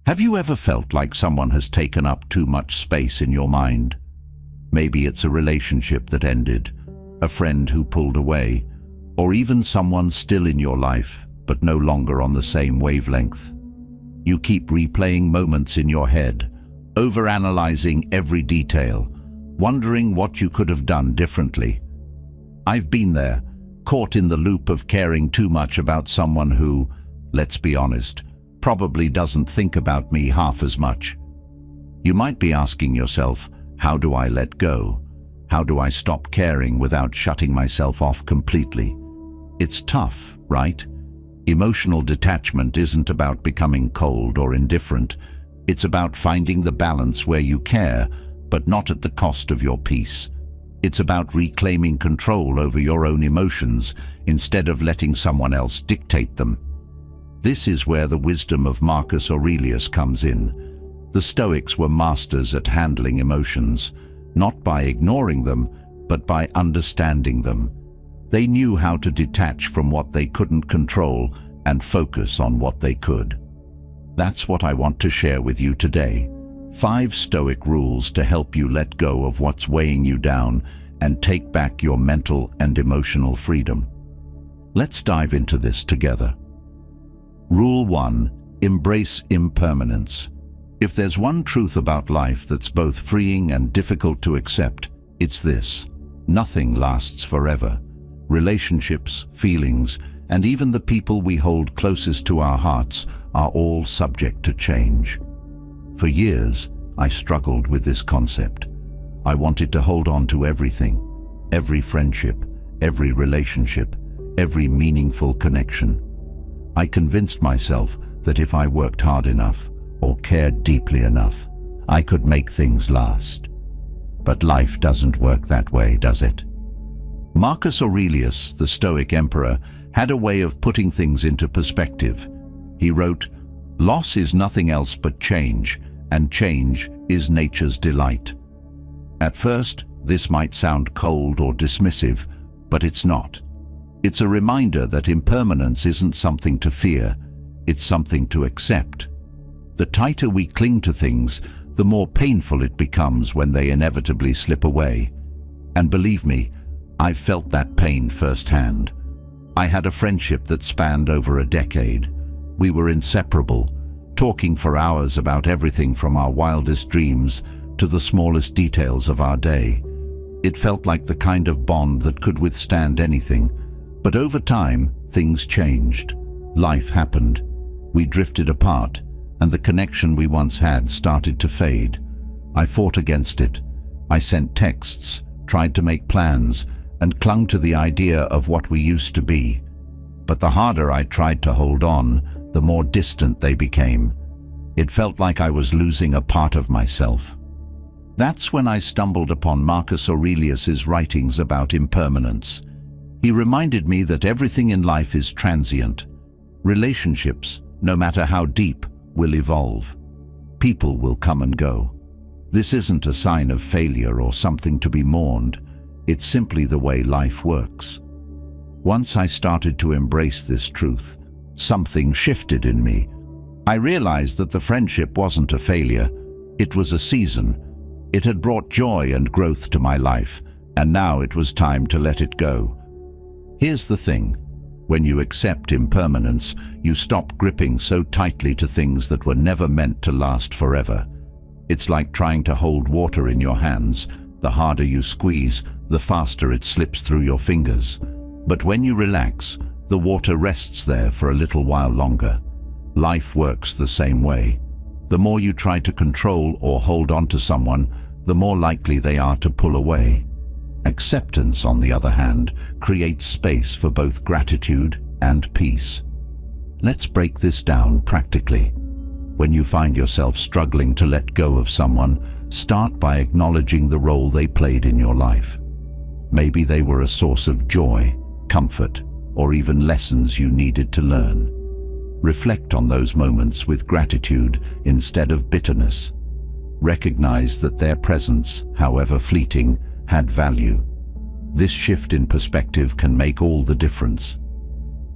Have you ever felt like someone has taken up too much space in your mind? Maybe it's a relationship that ended, a friend who pulled away, or even someone still in your life, but no longer on the same wavelength. You keep replaying moments in your head, overanalyzing every detail, wondering what you could have done differently. I've been there, caught in the loop of caring too much about someone who, let's be honest, probably doesn't think about me half as much. You might be asking yourself, how do I let go? How do I stop caring without shutting myself off completely? It's tough, right? Emotional detachment isn't about becoming cold or indifferent. It's about finding the balance where you care, but not at the cost of your peace. It's about reclaiming control over your own emotions instead of letting someone else dictate them. This is where the wisdom of Marcus Aurelius comes in. The Stoics were masters at handling emotions, not by ignoring them, but by understanding them. They knew how to detach from what they couldn't control and focus on what they could. That's what I want to share with you today. 5 Stoic rules to help you let go of what's weighing you down and take back your mental and emotional freedom. Let's dive into this together. Rule 1. Embrace impermanence. If there's one truth about life that's both freeing and difficult to accept, it's this: nothing lasts forever. Relationships, feelings, and even the people we hold closest to our hearts are all subject to change. For years, I struggled with this concept. I wanted to hold on to everything, every friendship, every relationship, every meaningful connection. I convinced myself that if I worked hard enough or cared deeply enough, I could make things last. But life doesn't work that way, does it? Marcus Aurelius, the Stoic emperor, had a way of putting things into perspective. He wrote, "Loss is nothing else but change, and change is nature's delight." At first, this might sound cold or dismissive, but it's not. It's a reminder that impermanence isn't something to fear, it's something to accept. The tighter we cling to things, the more painful it becomes when they inevitably slip away. And believe me, I've felt that pain firsthand. I had a friendship that spanned over a decade. We were inseparable, talking for hours about everything from our wildest dreams to the smallest details of our day. It felt like the kind of bond that could withstand anything. But over time, things changed. Life happened. We drifted apart, and the connection we once had started to fade. I fought against it. I sent texts, tried to make plans, and clung to the idea of what we used to be. But the harder I tried to hold on, the more distant they became. It felt like I was losing a part of myself. That's when I stumbled upon Marcus Aurelius's writings about impermanence. He reminded me that everything in life is transient. Relationships, no matter how deep, will evolve. People will come and go. This isn't a sign of failure or something to be mourned. It's simply the way life works. Once I started to embrace this truth, something shifted in me. I realized that the friendship wasn't a failure. It was a season. It had brought joy and growth to my life, and now it was time to let it go. Here's the thing. When you accept impermanence, you stop gripping so tightly to things that were never meant to last forever. It's like trying to hold water in your hands. The harder you squeeze, the faster it slips through your fingers. But when you relax, the water rests there for a little while longer. Life works the same way. The more you try to control or hold on to someone, the more likely they are to pull away. Acceptance, on the other hand, creates space for both gratitude and peace. Let's break this down practically. When you find yourself struggling to let go of someone, start by acknowledging the role they played in your life. Maybe they were a source of joy, comfort, or even lessons you needed to learn. Reflect on those moments with gratitude instead of bitterness. Recognize that their presence, however fleeting, had value. This shift in perspective can make all the difference.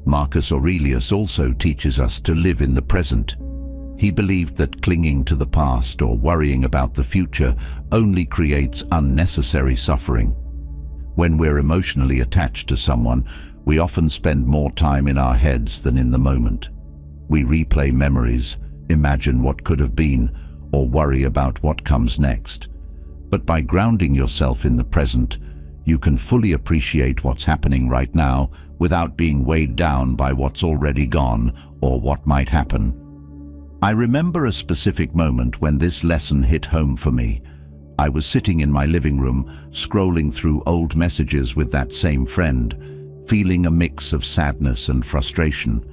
Marcus Aurelius also teaches us to live in the present. He believed that clinging to the past or worrying about the future only creates unnecessary suffering. When we're emotionally attached to someone, we often spend more time in our heads than in the moment. We replay memories, imagine what could have been, or worry about what comes next. But by grounding yourself in the present, you can fully appreciate what's happening right now without being weighed down by what's already gone or what might happen. I remember a specific moment when this lesson hit home for me. I was sitting in my living room, scrolling through old messages with that same friend, feeling a mix of sadness and frustration.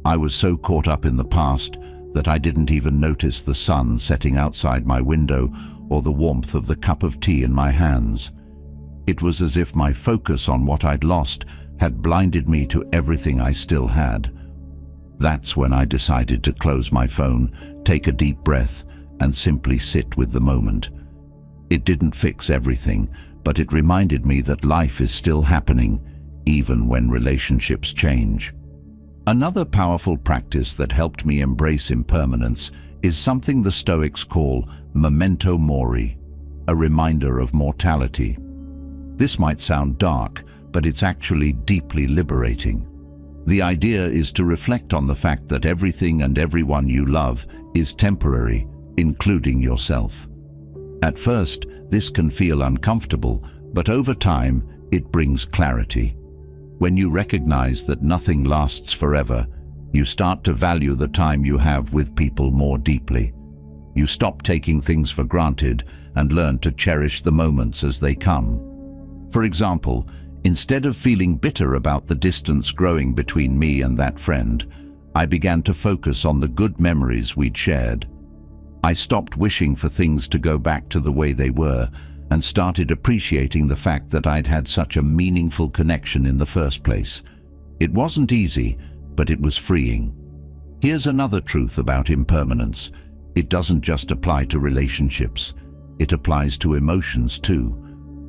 I was so caught up in the past that I didn't even notice the sun setting outside my window or the warmth of the cup of tea in my hands. It was as if my focus on what I'd lost had blinded me to everything I still had. That's when I decided to close my phone, take a deep breath, and simply sit with the moment. It didn't fix everything, but it reminded me that life is still happening, even when relationships change. Another powerful practice that helped me embrace impermanence is something the Stoics call memento mori, a reminder of mortality. This might sound dark, but it's actually deeply liberating. The idea is to reflect on the fact that everything and everyone you love is temporary, including yourself. At first, this can feel uncomfortable, but over time, it brings clarity. When you recognize that nothing lasts forever, you start to value the time you have with people more deeply. You stop taking things for granted and learn to cherish the moments as they come. For example, instead of feeling bitter about the distance growing between me and that friend, I began to focus on the good memories we'd shared. I stopped wishing for things to go back to the way they were and started appreciating the fact that I'd had such a meaningful connection in the first place. It wasn't easy, but it was freeing. Here's another truth about impermanence. It doesn't just apply to relationships. It applies to emotions too.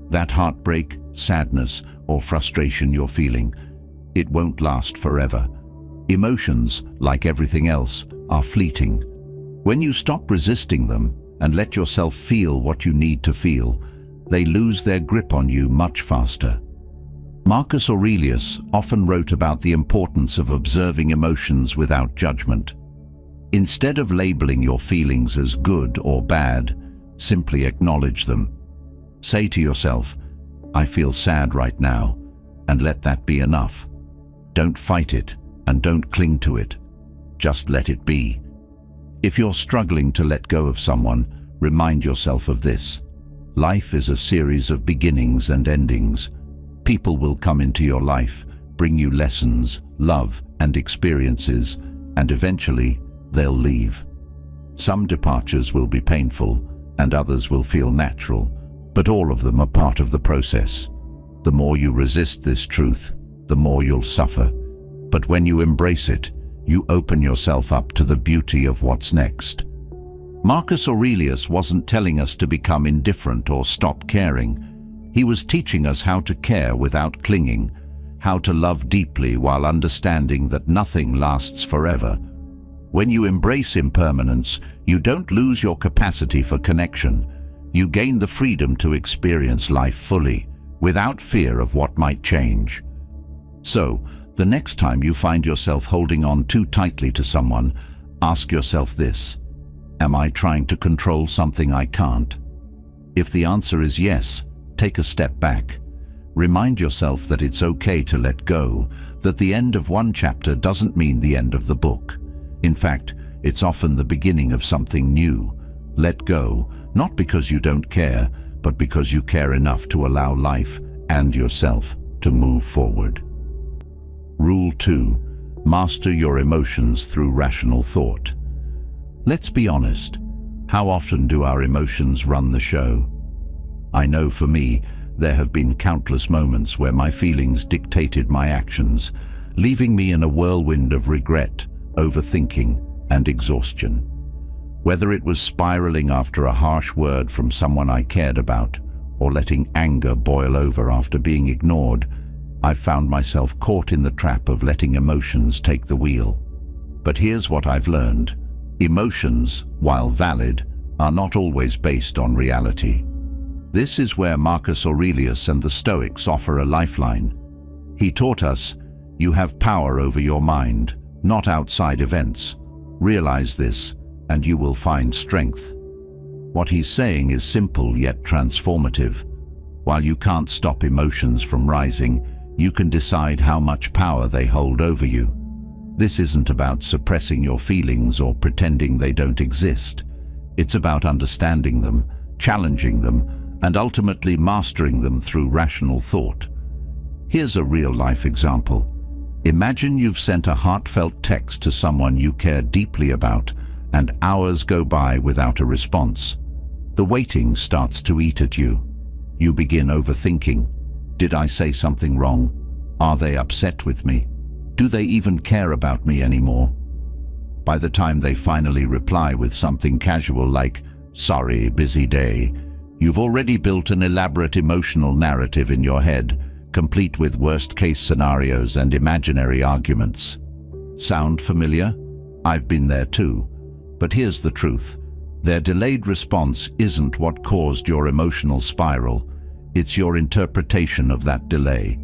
That heartbreak, sadness, or frustration you're feeling, it won't last forever. Emotions, like everything else, are fleeting. When you stop resisting them and let yourself feel what you need to feel, they lose their grip on you much faster. Marcus Aurelius often wrote about the importance of observing emotions without judgment. Instead of labeling your feelings as good or bad, simply acknowledge them. Say to yourself, "I feel sad right now," and let that be enough. Don't fight it and don't cling to it. Just let it be. If you're struggling to let go of someone, remind yourself of this. Life is a series of beginnings and endings. People will come into your life, bring you lessons, love, and experiences, and eventually they'll leave. Some departures will be painful, and others will feel natural, but all of them are part of the process. The more you resist this truth, the more you'll suffer. But when you embrace it, you open yourself up to the beauty of what's next. Marcus Aurelius wasn't telling us to become indifferent or stop caring. He was teaching us how to care without clinging, how to love deeply while understanding that nothing lasts forever. When you embrace impermanence, you don't lose your capacity for connection. You gain the freedom to experience life fully, without fear of what might change. So, the next time you find yourself holding on too tightly to someone, ask yourself this: am I trying to control something I can't? If the answer is yes, take a step back. Remind yourself that it's okay to let go, that the end of one chapter doesn't mean the end of the book. In fact, it's often the beginning of something new. Let go, not because you don't care, but because you care enough to allow life and yourself to move forward. Rule 2. Master your emotions through rational thought. Let's be honest. How often do our emotions run the show? I know for me, there have been countless moments where my feelings dictated my actions, leaving me in a whirlwind of regret, overthinking, and exhaustion. Whether it was spiraling after a harsh word from someone I cared about, or letting anger boil over after being ignored, I found myself caught in the trap of letting emotions take the wheel. But here's what I've learned. Emotions, while valid, are not always based on reality. This is where Marcus Aurelius and the Stoics offer a lifeline. He taught us, you have power over your mind, not outside events. Realize this, and you will find strength. What he's saying is simple yet transformative. While you can't stop emotions from rising, you can decide how much power they hold over you. This isn't about suppressing your feelings or pretending they don't exist. It's about understanding them, challenging them, and ultimately mastering them through rational thought. Here's a real-life example. Imagine you've sent a heartfelt text to someone you care deeply about, and hours go by without a response. The waiting starts to eat at you. You begin overthinking. Did I say something wrong? Are they upset with me? Do they even care about me anymore? By the time they finally reply with something casual like, "Sorry, busy day," you've already built an elaborate emotional narrative in your head, complete with worst-case scenarios and imaginary arguments. Sound familiar? I've been there too. But here's the truth. Their delayed response isn't what caused your emotional spiral. It's your interpretation of that delay.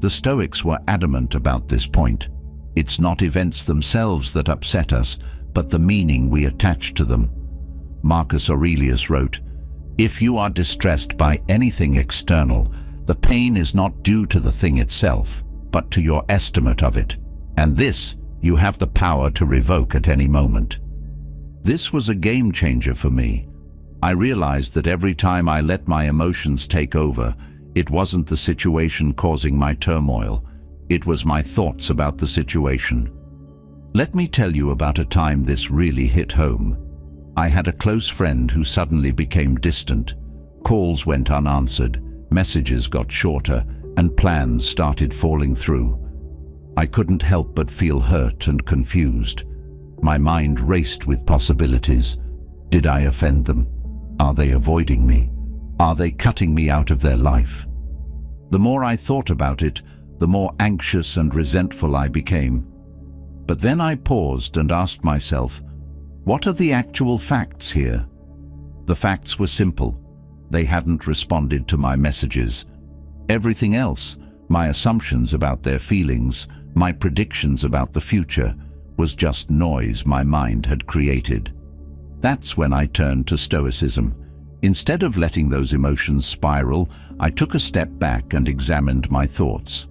The Stoics were adamant about this point. It's not events themselves that upset us, but the meaning we attach to them. Marcus Aurelius wrote, "If you are distressed by anything external, the pain is not due to the thing itself, but to your estimate of it. And this you have the power to revoke at any moment." This was a game changer for me. I realized that every time I let my emotions take over, it wasn't the situation causing my turmoil. It was my thoughts about the situation. Let me tell you about a time this really hit home. I had a close friend who suddenly became distant. Calls went unanswered, messages got shorter, and plans started falling through. I couldn't help but feel hurt and confused. My mind raced with possibilities. Did I offend them? Are they avoiding me? Are they cutting me out of their life? The more I thought about it, the more anxious and resentful I became. But then I paused and asked myself, what are the actual facts here? The facts were simple. They hadn't responded to my messages. Everything else, my assumptions about their feelings, my predictions about the future, was just noise my mind had created. That's when I turned to Stoicism. Instead of letting those emotions spiral, I took a step back and examined my thoughts.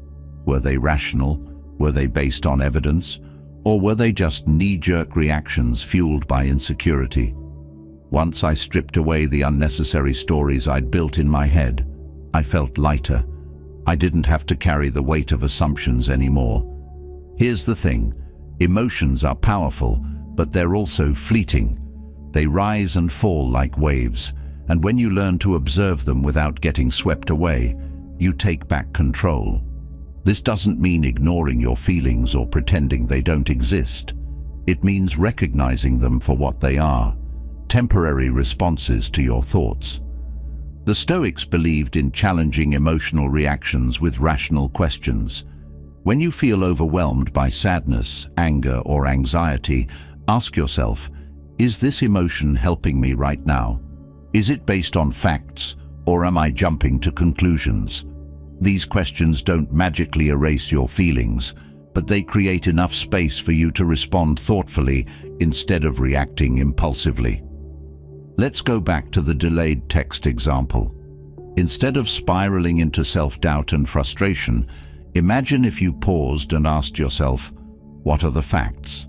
Were they rational? Were they based on evidence? Or were they just knee-jerk reactions fueled by insecurity? Once I stripped away the unnecessary stories I'd built in my head, I felt lighter. I didn't have to carry the weight of assumptions anymore. Here's the thing. Emotions are powerful, but they're also fleeting. They rise and fall like waves, and when you learn to observe them without getting swept away, you take back control. This doesn't mean ignoring your feelings or pretending they don't exist. It means recognizing them for what they are, temporary responses to your thoughts. The Stoics believed in challenging emotional reactions with rational questions. When you feel overwhelmed by sadness, anger, or anxiety, ask yourself, is this emotion helping me right now? Is it based on facts, or am I jumping to conclusions? These questions don't magically erase your feelings, but they create enough space for you to respond thoughtfully instead of reacting impulsively. Let's go back to the delayed text example. Instead of spiraling into self-doubt and frustration, imagine if you paused and asked yourself, what are the facts?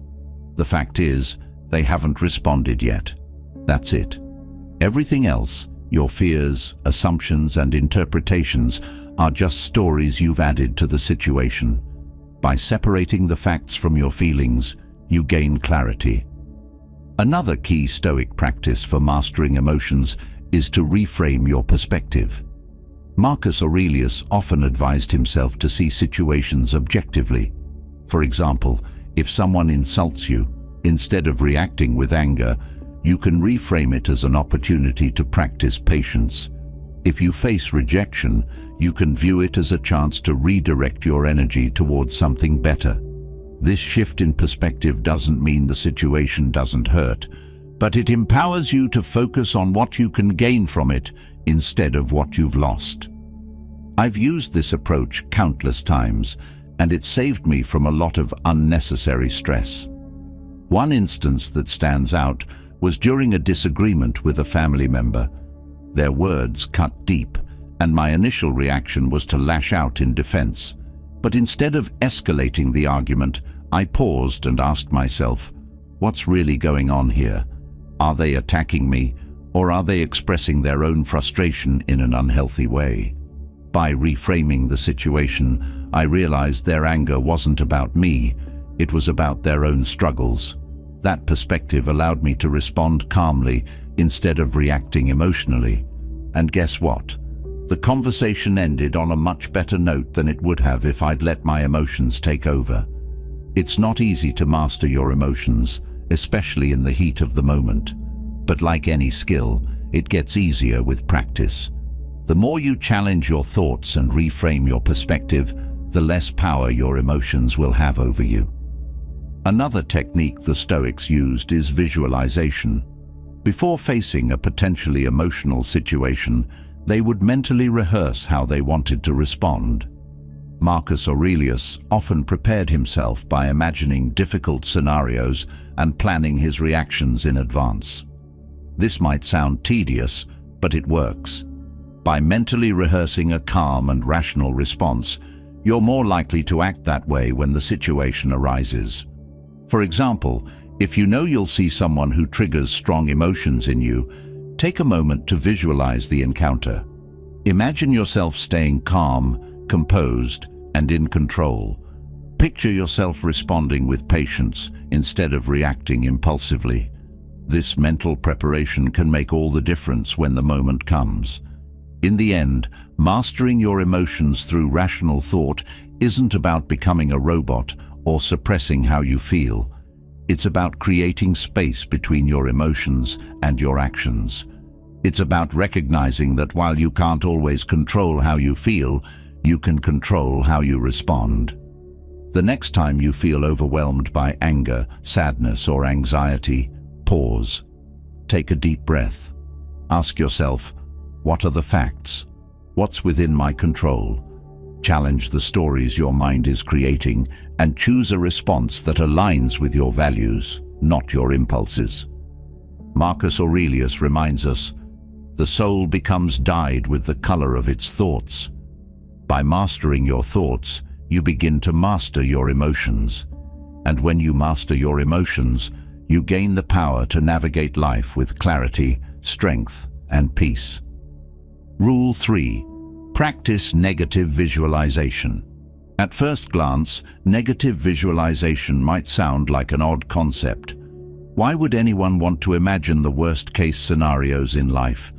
The fact is, they haven't responded yet. That's it. Everything else, your fears, assumptions, and interpretations, are just stories you've added to the situation. By separating the facts from your feelings, you gain clarity. Another key Stoic practice for mastering emotions is to reframe your perspective. Marcus Aurelius often advised himself to see situations objectively. For example, if someone insults you, instead of reacting with anger, you can reframe it as an opportunity to practice patience. If you face rejection, you can view it as a chance to redirect your energy towards something better. This shift in perspective doesn't mean the situation doesn't hurt, but it empowers you to focus on what you can gain from it instead of what you've lost. I've used this approach countless times, and it saved me from a lot of unnecessary stress. One instance that stands out was during a disagreement with a family member. Their words cut deep, and my initial reaction was to lash out in defense. But instead of escalating the argument, I paused and asked myself, what's really going on here? Are they attacking me, or are they expressing their own frustration in an unhealthy way? By reframing the situation, I realized their anger wasn't about me, it was about their own struggles. That perspective allowed me to respond calmly instead of reacting emotionally. And guess what? The conversation ended on a much better note than it would have if I'd let my emotions take over. It's not easy to master your emotions, especially in the heat of the moment. But like any skill, it gets easier with practice. The more you challenge your thoughts and reframe your perspective, the less power your emotions will have over you. Another technique the Stoics used is visualization. Before facing a potentially emotional situation, they would mentally rehearse how they wanted to respond. Marcus Aurelius often prepared himself by imagining difficult scenarios and planning his reactions in advance. This might sound tedious, but it works. By mentally rehearsing a calm and rational response, you're more likely to act that way when the situation arises. For example, if you know you'll see someone who triggers strong emotions in you, take a moment to visualize the encounter. Imagine yourself staying calm, composed, and in control. Picture yourself responding with patience instead of reacting impulsively. This mental preparation can make all the difference when the moment comes. In the end, mastering your emotions through rational thought isn't about becoming a robot or suppressing how you feel. It's about creating space between your emotions and your actions. It's about recognizing that while you can't always control how you feel, you can control how you respond. The next time you feel overwhelmed by anger, sadness, or anxiety, pause. Take a deep breath. Ask yourself, what are the facts? What's within my control? Challenge the stories your mind is creating and choose a response that aligns with your values, not your impulses. Marcus Aurelius reminds us, the soul becomes dyed with the color of its thoughts. By mastering your thoughts, you begin to master your emotions. And when you master your emotions, you gain the power to navigate life with clarity, strength, and peace. Rule 3. Practice negative visualization. At first glance, negative visualization might sound like an odd concept. Why would anyone want to imagine the worst-case scenarios in life?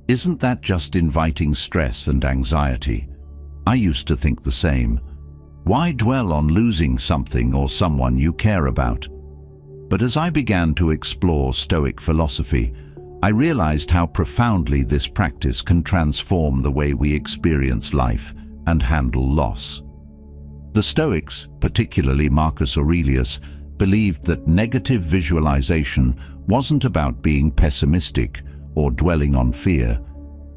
Isn't that just inviting stress and anxiety? I used to think the same. Why dwell on losing something or someone you care about? But as I began to explore Stoic philosophy, I realized how profoundly this practice can transform the way we experience life and handle loss. The Stoics, particularly Marcus Aurelius, believed that negative visualization wasn't about being pessimistic or dwelling on fear.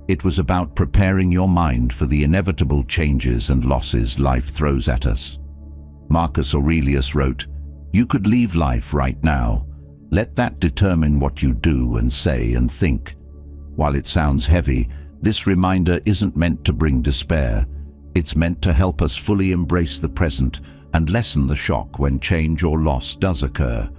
It was about preparing your mind for the inevitable changes and losses life throws at us. Marcus Aurelius wrote, "You could leave life right now. Let that determine what you do and say and think." While it sounds heavy, this reminder isn't meant to bring despair. It's meant to help us fully embrace the present and lessen the shock when change or loss does occur.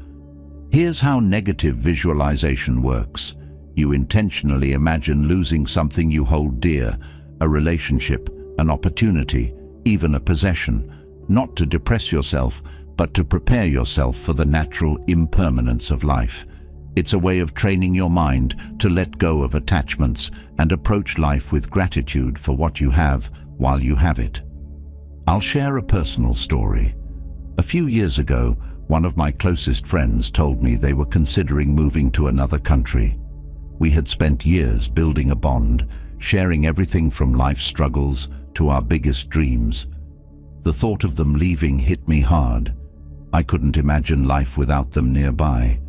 Here's how negative visualization works. You intentionally imagine losing something you hold dear, a relationship, an opportunity, even a possession, not to depress yourself, but to prepare yourself for the natural impermanence of life. It's a way of training your mind to let go of attachments and approach life with gratitude for what you have while you have it. I'll share a personal story. A few years ago, one of my closest friends told me they were considering moving to another country. We had spent years building a bond, sharing everything from life's struggles to our biggest dreams. The thought of them leaving hit me hard. I couldn't imagine life without them nearby.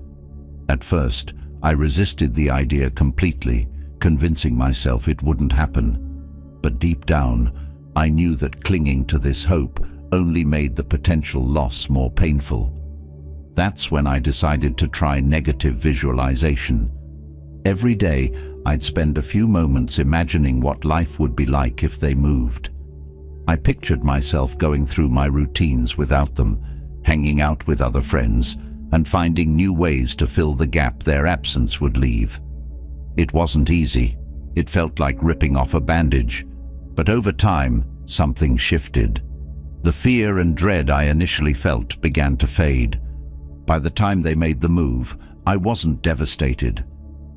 At first, I resisted the idea completely, convincing myself it wouldn't happen. But deep down, I knew that clinging to this hope only made the potential loss more painful. That's when I decided to try negative visualization. Every day, I'd spend a few moments imagining what life would be like if they moved. I pictured myself going through my routines without them, hanging out with other friends, and finding new ways to fill the gap their absence would leave. It wasn't easy. It felt like ripping off a bandage. But over time, something shifted. The fear and dread I initially felt began to fade. By the time they made the move, I wasn't devastated.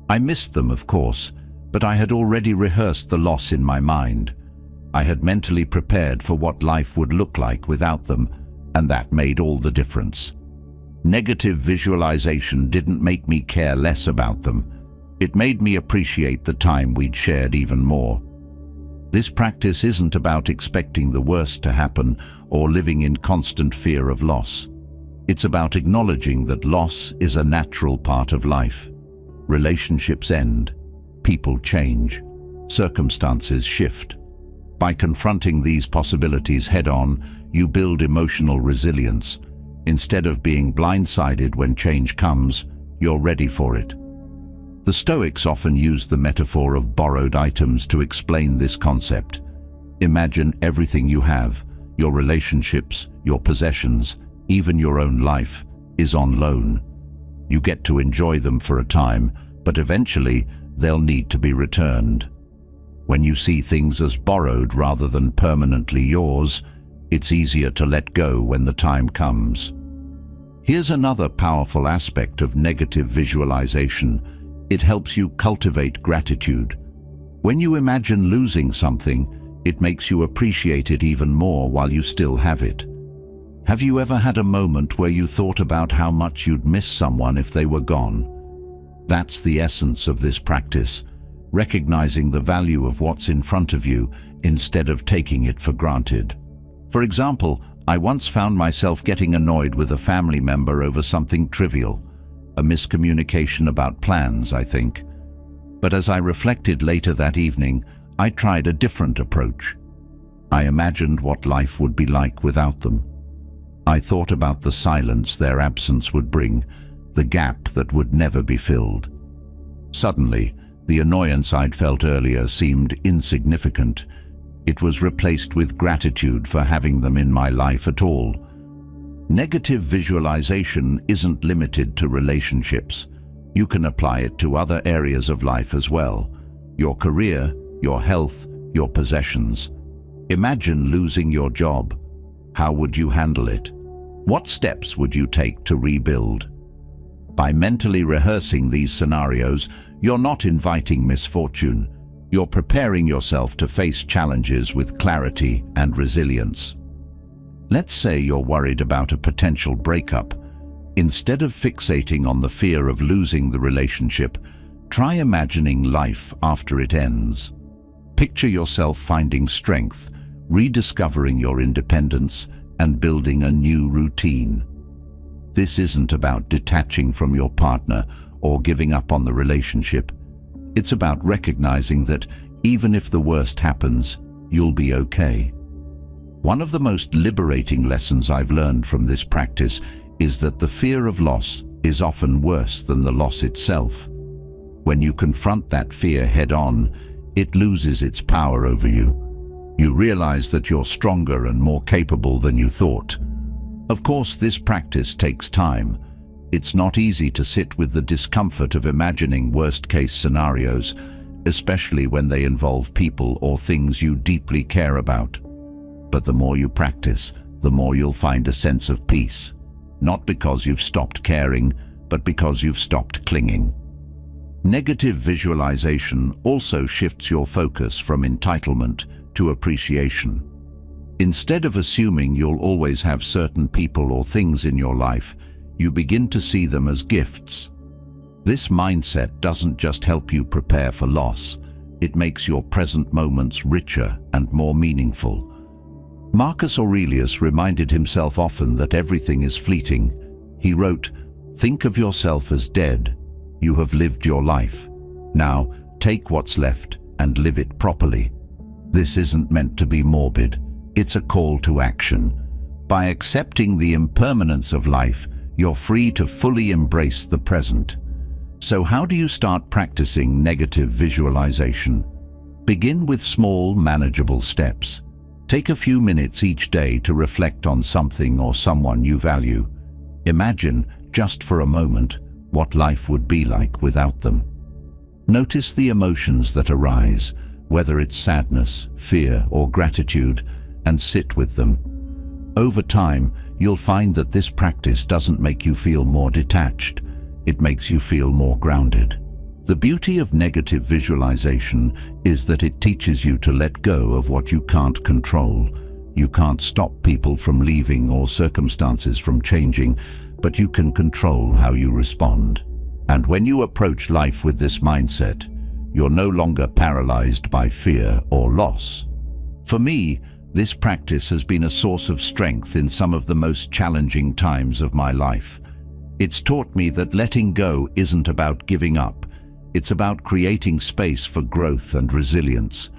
I missed them, of course, but I had already rehearsed the loss in my mind. I had mentally prepared for what life would look like without them, and that made all the difference. Negative visualization didn't make me care less about them. It made me appreciate the time we'd shared even more. This practice isn't about expecting the worst to happen or living in constant fear of loss. It's about acknowledging that loss is a natural part of life. Relationships end, people change, circumstances shift. By confronting these possibilities head-on, you build emotional resilience. Instead of being blindsided when change comes, you're ready for it. The Stoics often use the metaphor of borrowed items to explain this concept. Imagine everything you have, your relationships, your possessions, even your own life, is on loan. You get to enjoy them for a time, but eventually they'll need to be returned. When you see things as borrowed rather than permanently yours, it's easier to let go when the time comes. Here's another powerful aspect of negative visualization. It helps you cultivate gratitude. When you imagine losing something, it makes you appreciate it even more while you still have it. Have you ever had a moment where you thought about how much you'd miss someone if they were gone? That's the essence of this practice, recognizing the value of what's in front of you instead of taking it for granted. For example, I once found myself getting annoyed with a family member over something trivial, a miscommunication about plans, I think. But as I reflected later that evening, I tried a different approach. I imagined what life would be like without them. I thought about the silence their absence would bring, the gap that would never be filled. Suddenly, the annoyance I'd felt earlier seemed insignificant. It was replaced with gratitude for having them in my life at all. Negative visualization isn't limited to relationships. You can apply it to other areas of life as well. Your career, your health, your possessions. Imagine losing your job. How would you handle it? What steps would you take to rebuild? By mentally rehearsing these scenarios, you're not inviting misfortune. You're preparing yourself to face challenges with clarity and resilience. Let's say you're worried about a potential breakup. Instead of fixating on the fear of losing the relationship, try imagining life after it ends. Picture yourself finding strength, rediscovering your independence, and building a new routine. This isn't about detaching from your partner or giving up on the relationship. It's about recognizing that even if the worst happens, you'll be okay. One of the most liberating lessons I've learned from this practice is that the fear of loss is often worse than the loss itself. When you confront that fear head-on, it loses its power over you. You realize that you're stronger and more capable than you thought. Of course, this practice takes time. It's not easy to sit with the discomfort of imagining worst-case scenarios, especially when they involve people or things you deeply care about. But the more you practice, the more you'll find a sense of peace. Not because you've stopped caring, but because you've stopped clinging. Negative visualization also shifts your focus from entitlement to appreciation. Instead of assuming you'll always have certain people or things in your life, you begin to see them as gifts. This mindset doesn't just help you prepare for loss, it makes your present moments richer and more meaningful. Marcus Aurelius reminded himself often that everything is fleeting. He wrote, "Think of yourself as dead. You have lived your life. Now, take what's left and live it properly." This isn't meant to be morbid. It's a call to action. By accepting the impermanence of life, you're free to fully embrace the present. So how do you start practicing negative visualization? Begin with small, manageable steps. Take a few minutes each day to reflect on something or someone you value. Imagine, just for a moment, what life would be like without them. Notice the emotions that arise, whether it's sadness, fear, or gratitude, and sit with them. Over time, you'll find that this practice doesn't make you feel more detached. It makes you feel more grounded. The beauty of negative visualization is that it teaches you to let go of what you can't control. You can't stop people from leaving or circumstances from changing, but you can control how you respond. And when you approach life with this mindset, you're no longer paralyzed by fear or loss. For me, this practice has been a source of strength in some of the most challenging times of my life. It's taught me that letting go isn't about giving up. It's about creating space for growth and resilience.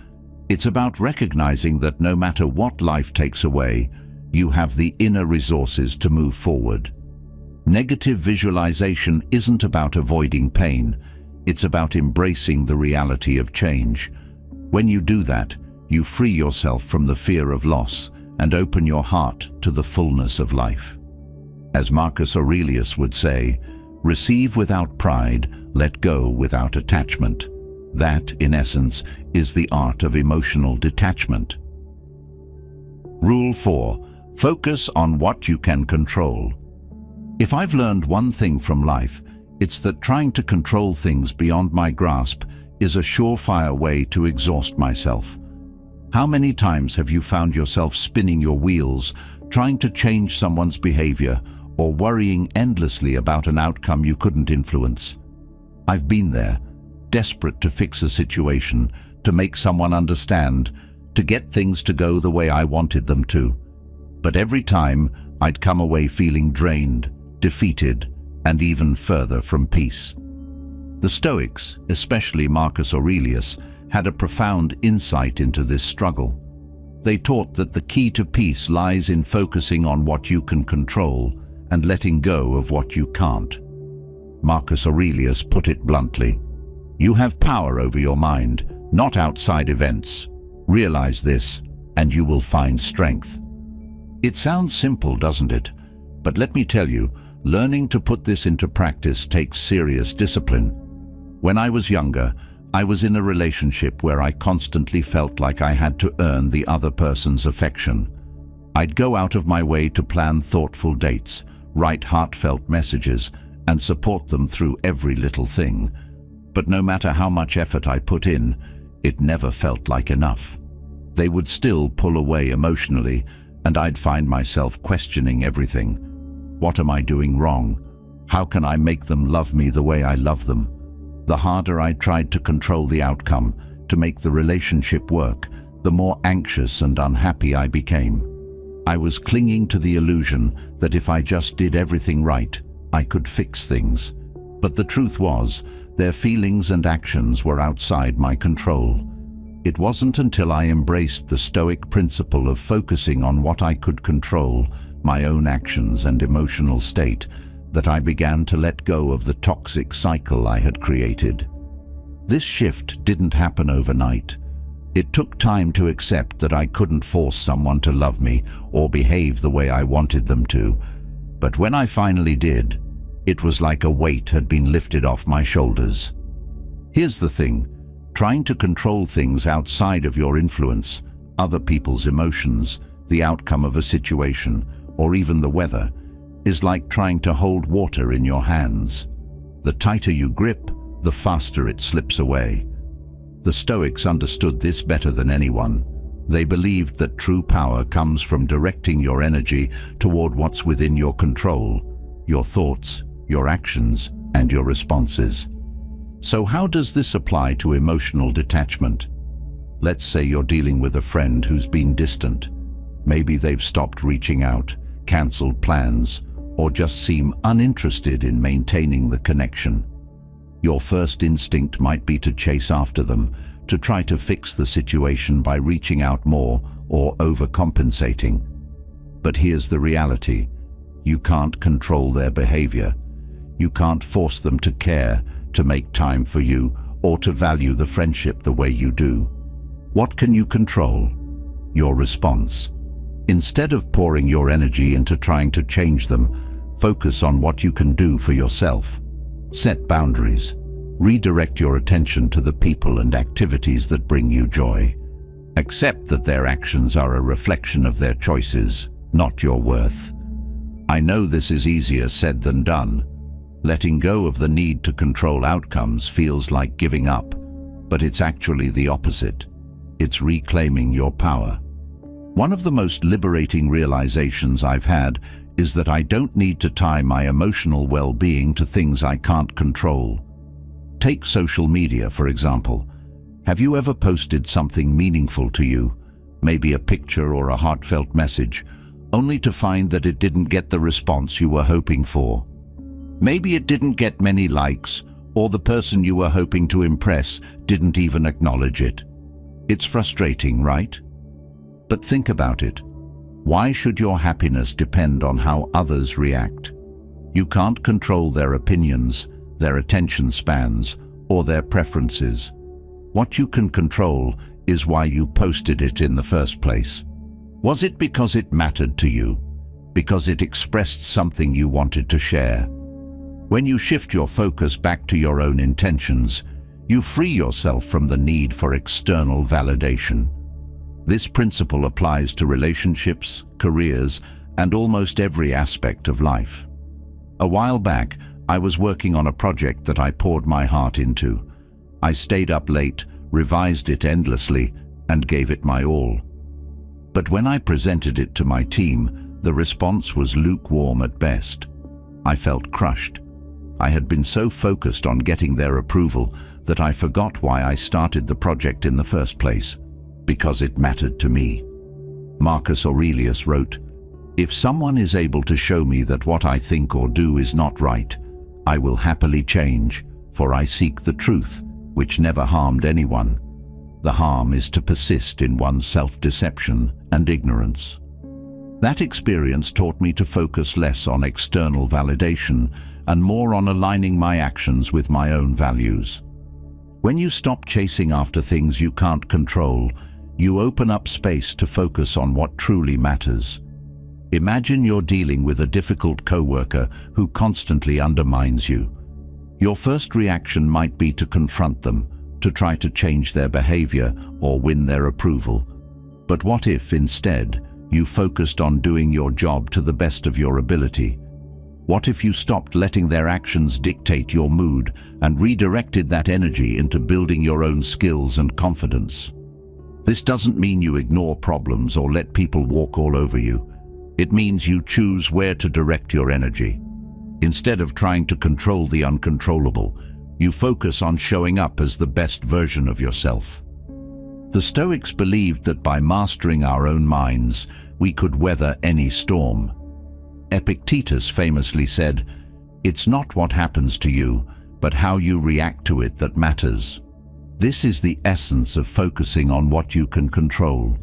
It's about recognizing that no matter what life takes away, you have the inner resources to move forward. Negative visualization isn't about avoiding pain. It's about embracing the reality of change. When you do that, you free yourself from the fear of loss and open your heart to the fullness of life. As Marcus Aurelius would say, "Receive without pride, let go without attachment." That, in essence, is the art of emotional detachment. Rule 4. Focus on what you can control. If I've learned one thing from life, it's that trying to control things beyond my grasp is a surefire way to exhaust myself. How many times have you found yourself spinning your wheels, trying to change someone's behavior, or worrying endlessly about an outcome you couldn't influence? I've been there, desperate to fix a situation, to make someone understand, to get things to go the way I wanted them to. But every time, I'd come away feeling drained, defeated, and even further from peace. The Stoics, especially Marcus Aurelius, had a profound insight into this struggle. They taught that the key to peace lies in focusing on what you can control and letting go of what you can't. Marcus Aurelius put it bluntly, "You have power over your mind, not outside events. Realize this, and you will find strength." It sounds simple, doesn't it? But let me tell you, learning to put this into practice takes serious discipline. When I was younger, I was in a relationship where I constantly felt like I had to earn the other person's affection. I'd go out of my way to plan thoughtful dates, write heartfelt messages, and support them through every little thing. But no matter how much effort I put in, it never felt like enough. They would still pull away emotionally, and I'd find myself questioning everything. What am I doing wrong? How can I make them love me the way I love them? The harder I tried to control the outcome, to make the relationship work, the more anxious and unhappy I became. I was clinging to the illusion that if I just did everything right, I could fix things. But the truth was, their feelings and actions were outside my control. It wasn't until I embraced the Stoic principle of focusing on what I could control, my own actions and emotional state, that I began to let go of the toxic cycle I had created. This shift didn't happen overnight. It took time to accept that I couldn't force someone to love me or behave the way I wanted them to. But when I finally did, it was like a weight had been lifted off my shoulders. Here's the thing, trying to control things outside of your influence, other people's emotions, the outcome of a situation, or even the weather, is like trying to hold water in your hands. The tighter you grip, the faster it slips away. The Stoics understood this better than anyone. They believed that true power comes from directing your energy toward what's within your control, your thoughts, your actions, and your responses. So how does this apply to emotional detachment? Let's say you're dealing with a friend who's been distant. Maybe they've stopped reaching out, cancelled plans, or just seem uninterested in maintaining the connection. Your first instinct might be to chase after them, to try to fix the situation by reaching out more or overcompensating. But here's the reality. You can't control their behavior. You can't force them to care, to make time for you, or to value the friendship the way you do. What can you control? Your response. Instead of pouring your energy into trying to change them, focus on what you can do for yourself. Set boundaries. Redirect your attention to the people and activities that bring you joy. Accept that their actions are a reflection of their choices, not your worth. I know this is easier said than done. Letting go of the need to control outcomes feels like giving up, but it's actually the opposite. It's reclaiming your power. One of the most liberating realizations I've had is that I don't need to tie my emotional well-being to things I can't control. Take social media, for example. Have you ever posted something meaningful to you, maybe a picture or a heartfelt message, only to find that it didn't get the response you were hoping for? Maybe it didn't get many likes, or the person you were hoping to impress didn't even acknowledge it. It's frustrating, right? But think about it. Why should your happiness depend on how others react? You can't control their opinions, their attention spans, or their preferences. What you can control is why you posted it in the first place. Was it because it mattered to you? Because it expressed something you wanted to share? When you shift your focus back to your own intentions, you free yourself from the need for external validation. This principle applies to relationships, careers, and almost every aspect of life. A while back, I was working on a project that I poured my heart into. I stayed up late, revised it endlessly, and gave it my all. But when I presented it to my team, the response was lukewarm at best. I felt crushed. I had been so focused on getting their approval that I forgot why I started the project in the first place, because it mattered to me. Marcus Aurelius wrote, "If someone is able to show me that what I think or do is not right, I will happily change, for I seek the truth, which never harmed anyone. The harm is to persist in one's self-deception and ignorance." That experience taught me to focus less on external validation and more on aligning my actions with my own values. When you stop chasing after things you can't control, you open up space to focus on what truly matters. Imagine you're dealing with a difficult coworker who constantly undermines you. Your first reaction might be to confront them, to try to change their behavior or win their approval. But what if, instead, you focused on doing your job to the best of your ability? What if you stopped letting their actions dictate your mood and redirected that energy into building your own skills and confidence? This doesn't mean you ignore problems or let people walk all over you. It means you choose where to direct your energy. Instead of trying to control the uncontrollable, you focus on showing up as the best version of yourself. The Stoics believed that by mastering our own minds, we could weather any storm. Epictetus famously said, "It's not what happens to you, but how you react to it that matters." This is the essence of focusing on what you can control.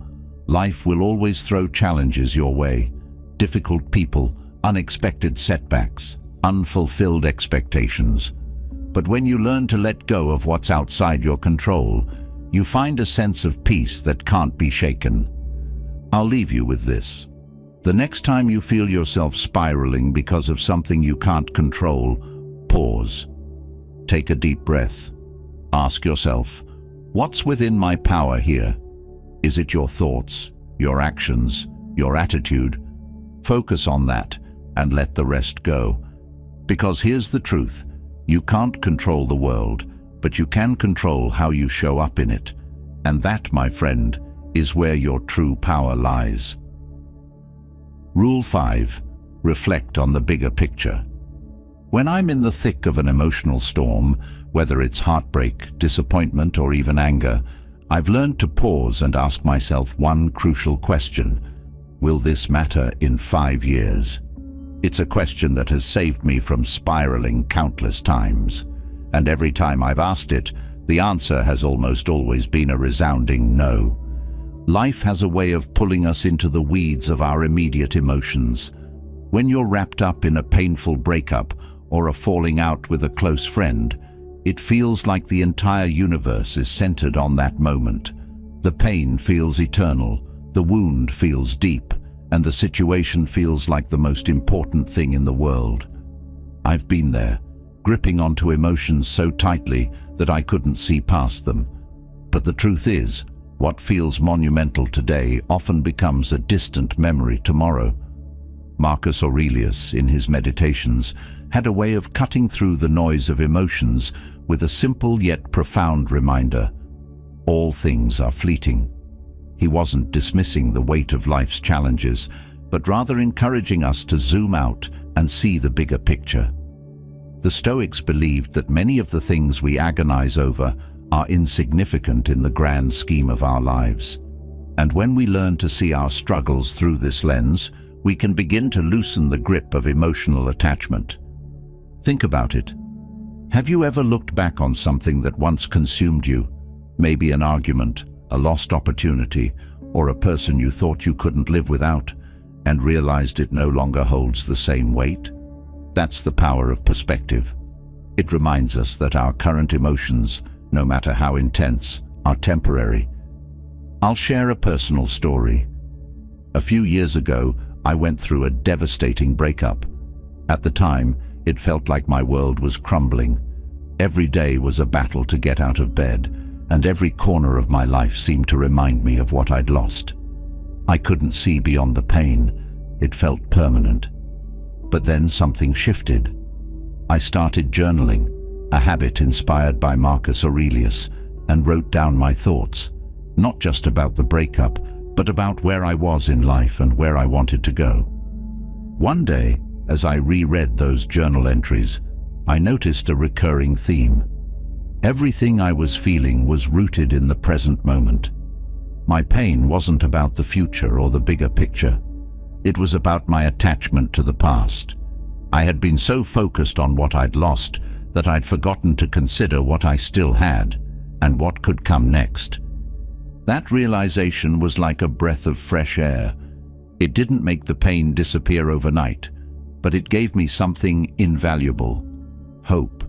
Life will always throw challenges your way. Difficult people, unexpected setbacks, unfulfilled expectations. But when you learn to let go of what's outside your control, you find a sense of peace that can't be shaken. I'll leave you with this. The next time you feel yourself spiraling because of something you can't control, pause. Take a deep breath. Ask yourself, what's within my power here? Is it your thoughts, your actions, your attitude? Focus on that and let the rest go. Because here's the truth, you can't control the world, but you can control how you show up in it. And that, my friend, is where your true power lies. Rule 5. Reflect on the bigger picture. When I'm in the thick of an emotional storm, whether it's heartbreak, disappointment, or even anger, I've learned to pause and ask myself one crucial question. Will this matter in 5 years? It's a question that has saved me from spiraling countless times. And every time I've asked it, the answer has almost always been a resounding no. Life has a way of pulling us into the weeds of our immediate emotions. When you're wrapped up in a painful breakup or a falling out with a close friend, it feels like the entire universe is centered on that moment. The pain feels eternal, the wound feels deep, and the situation feels like the most important thing in the world. I've been there, gripping onto emotions so tightly that I couldn't see past them. But the truth is, what feels monumental today often becomes a distant memory tomorrow. Marcus Aurelius, in his Meditations, had a way of cutting through the noise of emotions with a simple yet profound reminder: all things are fleeting. He wasn't dismissing the weight of life's challenges, but rather encouraging us to zoom out and see the bigger picture. The Stoics believed that many of the things we agonize over are insignificant in the grand scheme of our lives. And when we learn to see our struggles through this lens, we can begin to loosen the grip of emotional attachment. Think about it. Have you ever looked back on something that once consumed you? Maybe an argument, a lost opportunity, or a person you thought you couldn't live without, and realized it no longer holds the same weight? That's the power of perspective. It reminds us that our current emotions, no matter how intense, are temporary. I'll share a personal story. A few years ago, I went through a devastating breakup. At the time, it felt like my world was crumbling. Every day was a battle to get out of bed, and every corner of my life seemed to remind me of what I'd lost. I couldn't see beyond the pain. It felt permanent. But then something shifted. I started journaling, a habit inspired by Marcus Aurelius, and wrote down my thoughts, not just about the breakup, but about where I was in life and where I wanted to go. One day, as I reread those journal entries, I noticed a recurring theme. Everything I was feeling was rooted in the present moment. My pain wasn't about the future or the bigger picture. It was about my attachment to the past. I had been so focused on what I'd lost that I'd forgotten to consider what I still had and what could come next. That realization was like a breath of fresh air. It didn't make the pain disappear overnight, but it gave me something invaluable: hope.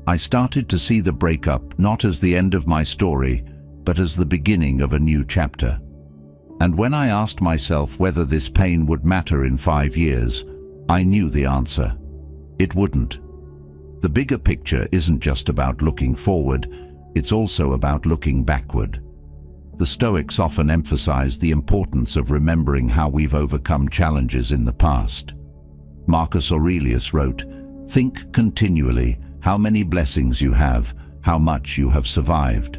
I started to see the breakup not as the end of my story, but as the beginning of a new chapter. And when I asked myself whether this pain would matter in 5 years, I knew the answer. It wouldn't. The bigger picture isn't just about looking forward, it's also about looking backward. The Stoics often emphasize the importance of remembering how we've overcome challenges in the past. Marcus Aurelius wrote, "Think continually how many blessings you have, how much you have survived."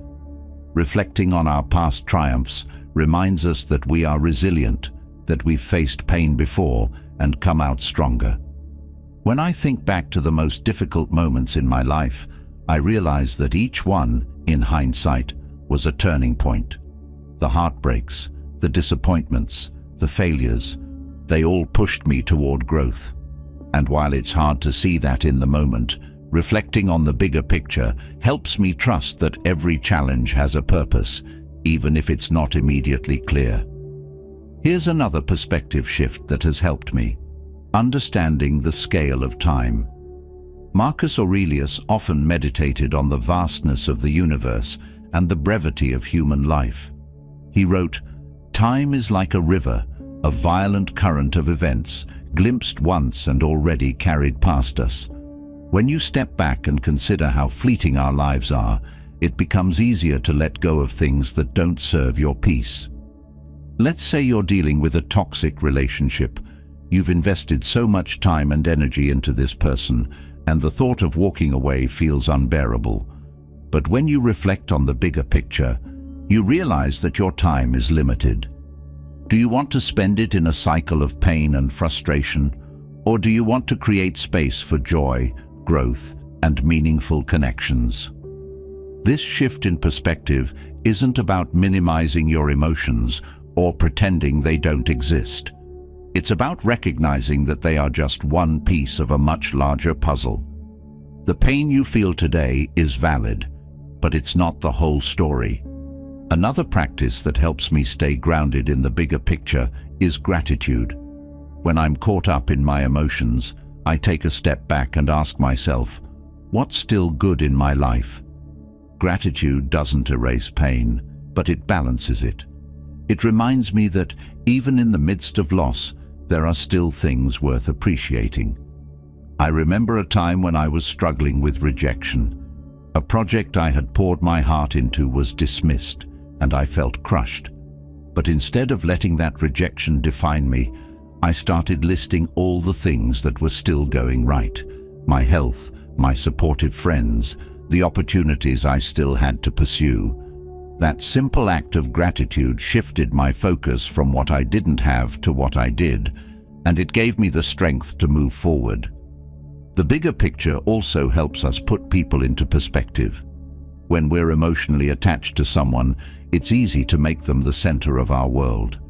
Reflecting on our past triumphs reminds us that we are resilient, that we've faced pain before and come out stronger. When I think back to the most difficult moments in my life, I realize that each one, in hindsight, was a turning point. The heartbreaks, the disappointments, the failures, they all pushed me toward growth. And while it's hard to see that in the moment, reflecting on the bigger picture helps me trust that every challenge has a purpose, even if it's not immediately clear. Here's another perspective shift that has helped me: understanding the scale of time. Marcus Aurelius often meditated on the vastness of the universe and the brevity of human life. He wrote, "Time is like a river, a violent current of events, glimpsed once and already carried past us." When you step back and consider how fleeting our lives are, it becomes easier to let go of things that don't serve your peace. Let's say you're dealing with a toxic relationship. You've invested so much time and energy into this person, and the thought of walking away feels unbearable. But when you reflect on the bigger picture, you realize that your time is limited. Do you want to spend it in a cycle of pain and frustration, or do you want to create space for joy, growth, and meaningful connections? This shift in perspective isn't about minimizing your emotions or pretending they don't exist. It's about recognizing that they are just one piece of a much larger puzzle. The pain you feel today is valid, but it's not the whole story. Another practice that helps me stay grounded in the bigger picture is gratitude. When I'm caught up in my emotions, I take a step back and ask myself, what's still good in my life? Gratitude doesn't erase pain, but it balances it. It reminds me that even in the midst of loss, there are still things worth appreciating. I remember a time when I was struggling with rejection. A project I had poured my heart into was dismissed, and I felt crushed. But instead of letting that rejection define me, I started listing all the things that were still going right. My health, my supportive friends, the opportunities I still had to pursue. That simple act of gratitude shifted my focus from what I didn't have to what I did, and it gave me the strength to move forward. The bigger picture also helps us put people into perspective. When we're emotionally attached to someone, it's easy to make them the center of our world.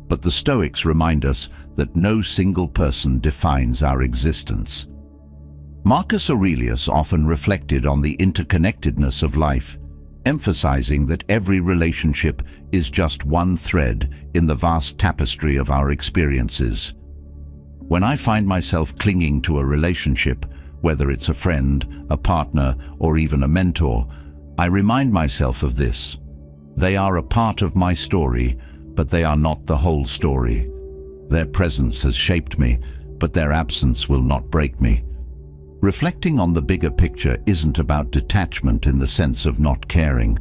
But the Stoics remind us that no single person defines our existence. Marcus Aurelius often reflected on the interconnectedness of life, emphasizing that every relationship is just one thread in the vast tapestry of our experiences. When I find myself clinging to a relationship, whether it's a friend, a partner, or even a mentor, I remind myself of this. They are a part of my story, but they are not the whole story. Their presence has shaped me, but their absence will not break me. Reflecting on the bigger picture isn't about detachment in the sense of not caring.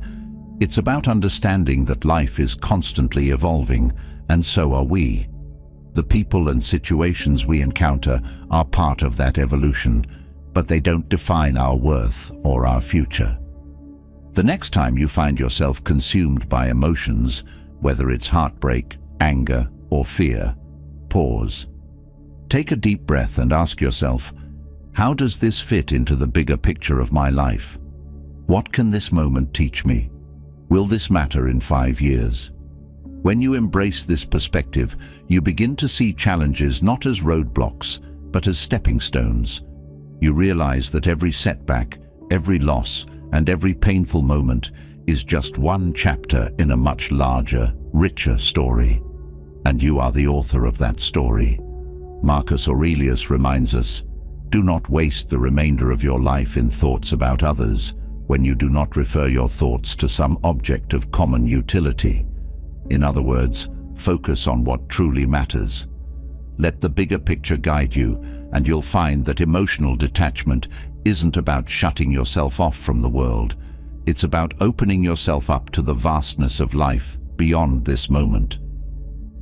It's about understanding that life is constantly evolving, and so are we. The people and situations we encounter are part of that evolution, but they don't define our worth or our future. The next time you find yourself consumed by emotions, whether it's heartbreak, anger, or fear, pause. Take a deep breath and ask yourself, how does this fit into the bigger picture of my life? What can this moment teach me? Will this matter in 5 years? When you embrace this perspective, you begin to see challenges not as roadblocks, but as stepping stones. You realize that every setback, every loss, and every painful moment is just one chapter in a much larger, richer story. And you are the author of that story. Marcus Aurelius reminds us, do not waste the remainder of your life in thoughts about others when you do not refer your thoughts to some object of common utility. In other words, focus on what truly matters. Let the bigger picture guide you, and you'll find that emotional detachment isn't about shutting yourself off from the world. It's about opening yourself up to the vastness of life beyond this moment.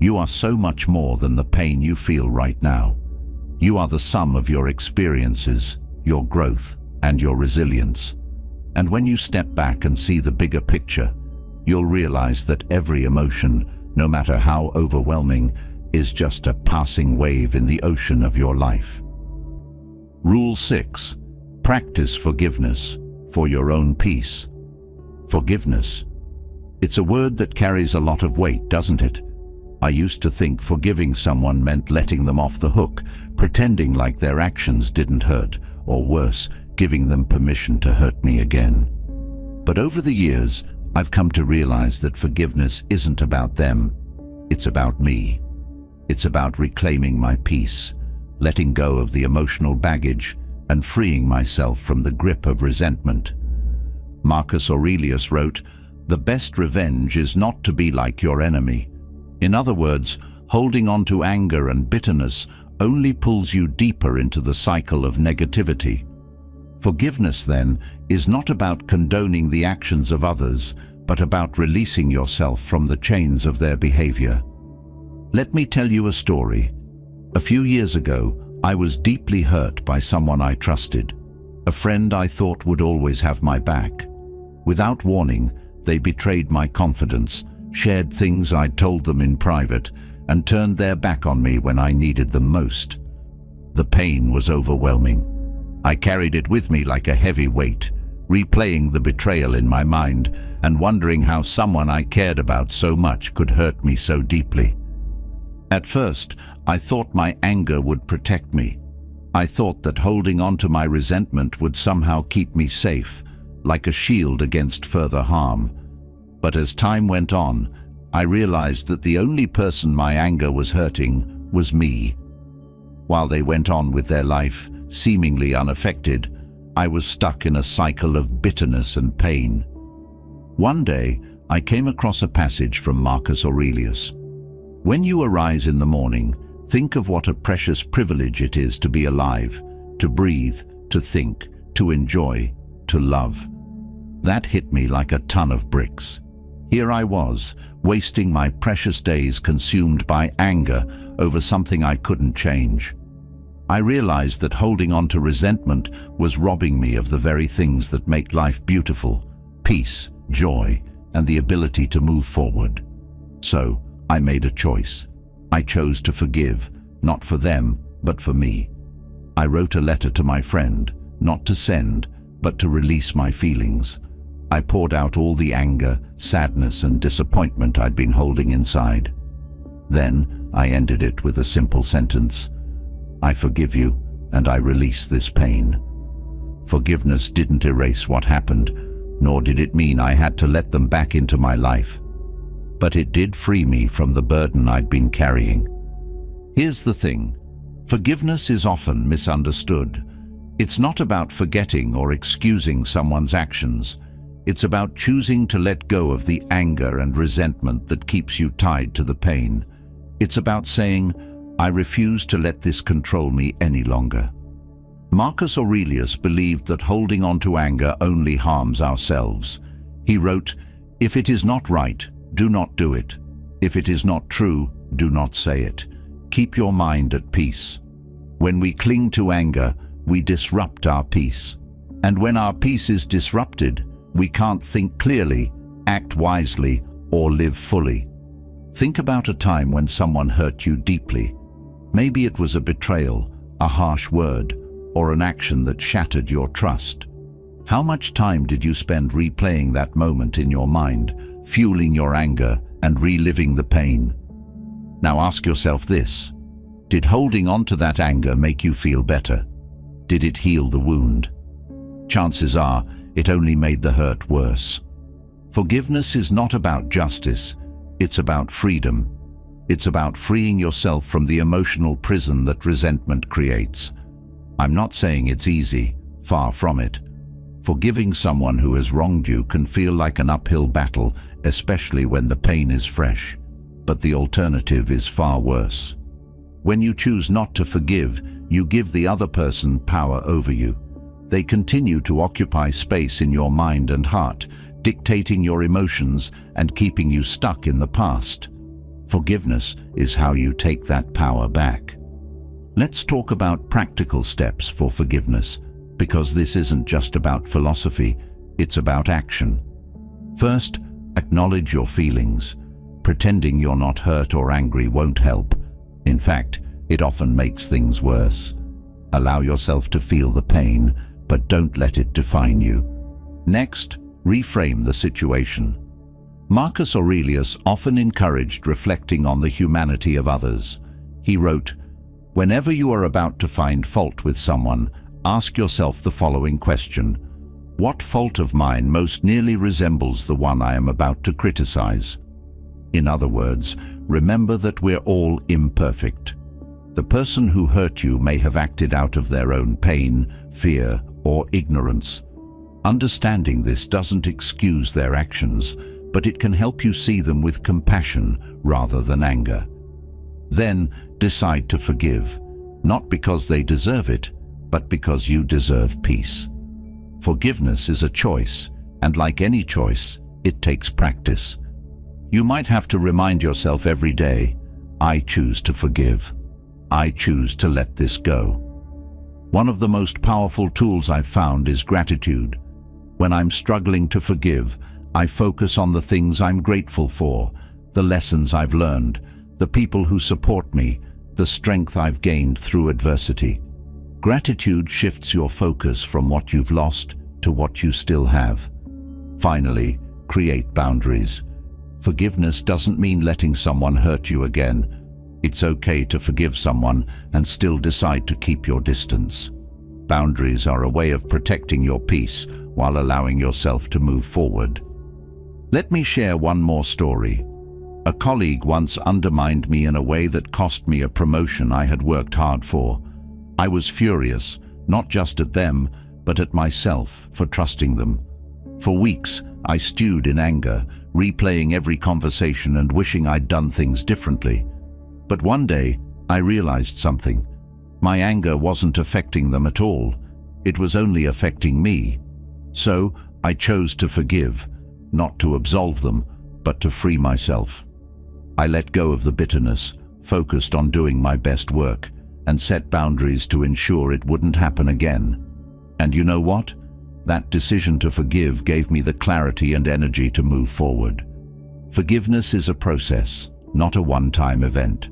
You are so much more than the pain you feel right now. You are the sum of your experiences, your growth, and your resilience. And when you step back and see the bigger picture, you'll realize that every emotion, no matter how overwhelming, is just a passing wave in the ocean of your life. Rule 6. Practice forgiveness for your own peace. Forgiveness. It's a word that carries a lot of weight, doesn't it? I used to think forgiving someone meant letting them off the hook, pretending like their actions didn't hurt, or worse, giving them permission to hurt me again. But over the years, I've come to realize that forgiveness isn't about them, it's about me. It's about reclaiming my peace, letting go of the emotional baggage, and freeing myself from the grip of resentment. Marcus Aurelius wrote, "The best revenge is not to be like your enemy." In other words, holding on to anger and bitterness only pulls you deeper into the cycle of negativity. Forgiveness, then, is not about condoning the actions of others, but about releasing yourself from the chains of their behavior. Let me tell you a story. A few years ago, I was deeply hurt by someone I trusted, a friend I thought would always have my back. Without warning, they betrayed my confidence, shared things I'd told them in private, and turned their back on me when I needed them most. The pain was overwhelming. I carried it with me like a heavy weight, replaying the betrayal in my mind and wondering how someone I cared about so much could hurt me so deeply. At first, I thought my anger would protect me. I thought that holding on to my resentment would somehow keep me safe, like a shield against further harm. But as time went on, I realized that the only person my anger was hurting was me. While they went on with their life, seemingly unaffected, I was stuck in a cycle of bitterness and pain. One day, I came across a passage from Marcus Aurelius. When you arise in the morning, think of what a precious privilege it is to be alive, to breathe, to think, to enjoy, to love. That hit me like a ton of bricks. Here I was, wasting my precious days consumed by anger over something I couldn't change. I realized that holding on to resentment was robbing me of the very things that make life beautiful: peace, joy, and the ability to move forward. So, I made a choice. I chose to forgive, not for them, but for me. I wrote a letter to my friend, not to send, but to release my feelings. I poured out all the anger, sadness, and disappointment I'd been holding inside. Then, I ended it with a simple sentence: I forgive you, and I release this pain. Forgiveness didn't erase what happened, nor did it mean I had to let them back into my life. But it did free me from the burden I'd been carrying. Here's the thing: forgiveness is often misunderstood. It's not about forgetting or excusing someone's actions. It's about choosing to let go of the anger and resentment that keeps you tied to the pain. It's about saying, I refuse to let this control me any longer. Marcus Aurelius believed that holding on to anger only harms ourselves. He wrote, "If it is not right, do not do it. If it is not true, do not say it. Keep your mind at peace." When we cling to anger, we disrupt our peace. And when our peace is disrupted, we can't think clearly, act wisely, or live fully. Think about a time when someone hurt you deeply. Maybe it was a betrayal, a harsh word, or an action that shattered your trust. How much time did you spend replaying that moment in your mind, fueling your anger and reliving the pain? Now ask yourself this: did holding on to that anger make you feel better? Did it heal the wound? Chances are, it only made the hurt worse. Forgiveness is not about justice, it's about freedom. It's about freeing yourself from the emotional prison that resentment creates. I'm not saying it's easy, far from it. Forgiving someone who has wronged you can feel like an uphill battle, especially when the pain is fresh. But the alternative is far worse. When you choose not to forgive, you give the other person power over you. They continue to occupy space in your mind and heart, dictating your emotions and keeping you stuck in the past. Forgiveness is how you take that power back. Let's talk about practical steps for forgiveness, because this isn't just about philosophy, it's about action. First, acknowledge your feelings. Pretending you're not hurt or angry won't help. In fact, it often makes things worse. Allow yourself to feel the pain, but don't let it define you. Next, reframe the situation. Marcus Aurelius often encouraged reflecting on the humanity of others. He wrote, "Whenever you are about to find fault with someone, ask yourself the following question: what fault of mine most nearly resembles the one I am about to criticize?" In other words, remember that we're all imperfect. The person who hurt you may have acted out of their own pain, fear, or ignorance. Understanding this doesn't excuse their actions, but it can help you see them with compassion rather than anger. Then decide to forgive, not because they deserve it, but because you deserve peace. Forgiveness is a choice, and like any choice, it takes practice. You might have to remind yourself every day, I choose to forgive. I choose to let this go. One of the most powerful tools I've found is gratitude. When I'm struggling to forgive, I focus on the things I'm grateful for, the lessons I've learned, the people who support me, the strength I've gained through adversity. Gratitude shifts your focus from what you've lost to what you still have. Finally, create boundaries. Forgiveness doesn't mean letting someone hurt you again. It's okay to forgive someone and still decide to keep your distance. Boundaries are a way of protecting your peace while allowing yourself to move forward. Let me share one more story. A colleague once undermined me in a way that cost me a promotion I had worked hard for. I was furious, not just at them, but at myself for trusting them. For weeks, I stewed in anger, replaying every conversation and wishing I'd done things differently. But one day, I realized something. My anger wasn't affecting them at all. It was only affecting me. So, I chose to forgive, not to absolve them, but to free myself. I let go of the bitterness, focused on doing my best work, and set boundaries to ensure it wouldn't happen again. And you know what? That decision to forgive gave me the clarity and energy to move forward. Forgiveness is a process, not a one-time event.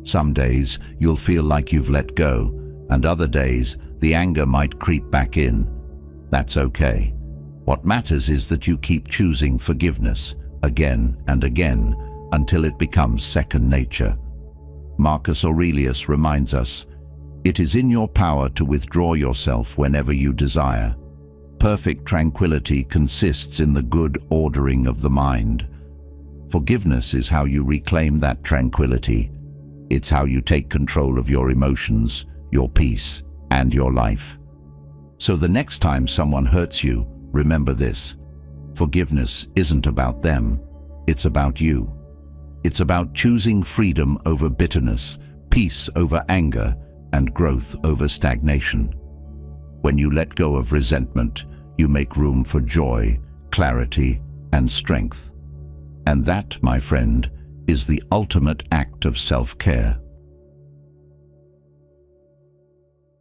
Some days you'll feel like you've let go, and other days the anger might creep back in. That's okay. What matters is that you keep choosing forgiveness again and again until it becomes second nature. Marcus Aurelius reminds us, "It is in your power to withdraw yourself whenever you desire." Perfect tranquility consists in the good ordering of the mind. Forgiveness is how you reclaim that tranquility. It's how you take control of your emotions, your peace, and your life. So the next time someone hurts you, remember this. Forgiveness isn't about them, it's about you. It's about choosing freedom over bitterness, peace over anger, and growth over stagnation. When you let go of resentment, you make room for joy, clarity, and strength. And that, my friend, is the ultimate act of self-care.